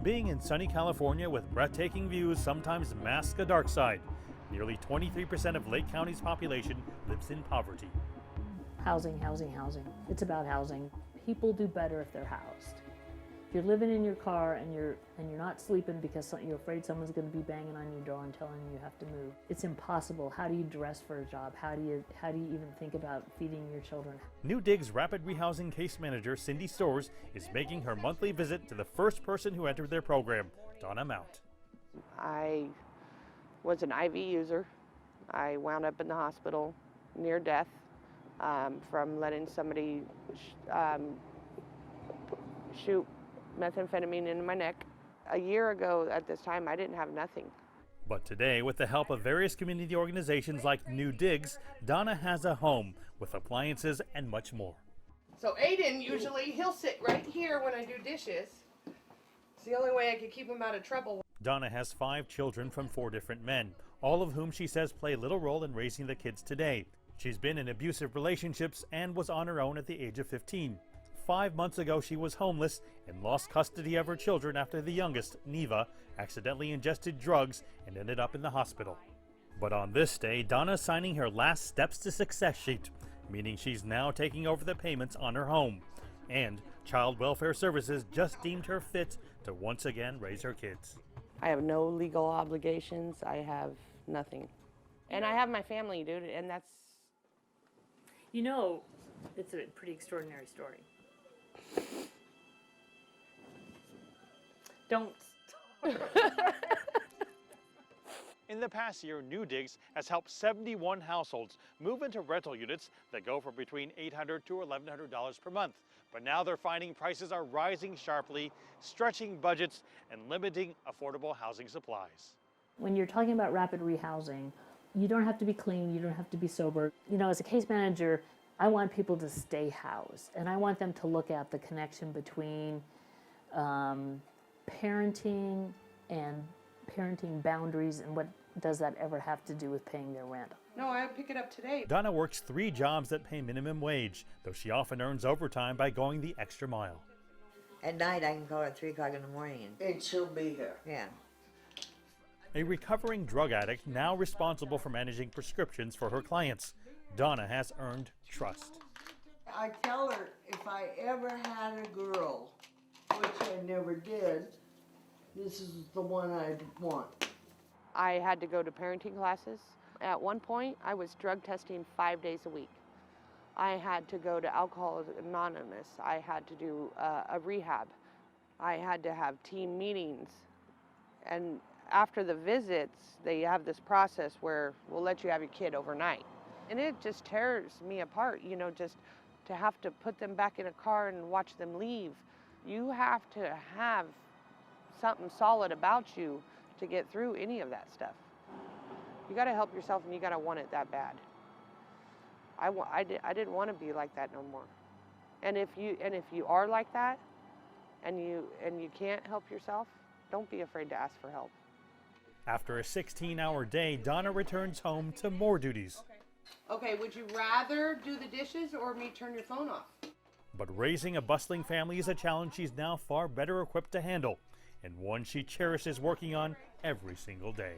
Being in sunny California with breathtaking views sometimes masks a dark side. Nearly 23% of Lake County's population lives in poverty. Housing, housing, housing. It's about housing. People do better if they're housed. If you're living in your car and you're not sleeping because you're afraid someone's going to be banging on your door and telling you have to move, it's impossible. How do you dress for a job? How do you even think about feeding your children? New Dig's Rapid Rehousing case manager Cindy Storrs is making her monthly visit to the first person who entered their program, Donna Mount. I was an IV user. I wound up in the hospital near death from letting somebody shoot methamphetamine into my neck. A year ago at this time, I didn't have nothing. But today, with the help of various community organizations like New Digs, Donna has a home with appliances and much more. So Aiden, usually he'll sit right here when I do dishes. It's the only way I could keep him out of trouble. Donna has 5 children from 4 different men, all of whom she says play little role in raising the kids today. She's been in abusive relationships and was on her own at the age of 15. 5 months ago, she was homeless and lost custody of her children after the youngest, Neva, accidentally ingested drugs and ended up in the hospital. But on this day, Donna's signing her last steps to success sheet, meaning she's now taking over the payments on her home. And Child Welfare Services just deemed her fit to once again raise her kids. I have no legal obligations. I have nothing. And I have my family, dude, and that's... You know, it's a pretty extraordinary story. Don't. In the past year, New Digs has helped 71 households move into rental units that go for between $800 to $1,100 per month. But now they're finding prices are rising sharply, stretching budgets and limiting affordable housing supplies. When you're talking about rapid rehousing, you don't have to be clean, you don't have to be sober. You know, as a case manager, I want people to stay housed, and I want them to look at the connection between parenting and parenting boundaries, and what does that ever have to do with paying their rent. No, I'll pick it up today. Donna works 3 jobs that pay minimum wage, though she often earns overtime by going the extra mile. At night, I can call at 3 o'clock in the morning. And she'll be here. Yeah. A recovering drug addict now responsible for managing prescriptions for her clients. Donna has earned trust. I tell her if I ever had a girl, which I never did, this is the one I'd want. I had to go to parenting classes. At one point, I was drug testing 5 days a week. I had to go to Alcoholics Anonymous. I had to do a rehab. I had to have team meetings. And after the visits, they have this process where we'll let you have your kid overnight. And it just tears me apart, you know, just to have to put them back in a car and watch them leave. You have to have something solid about you to get through any of that stuff. You got to help yourself, and you got to want it that bad. I didn't want to be like that no more. And if you are like that, and you can't help yourself, don't be afraid to ask for help. After a 16-hour day, Donna returns home to more duties. Okay, would you rather do the dishes or me turn your phone off? But raising a bustling family is a challenge she's now far better equipped to handle, and one she cherishes working on every single day.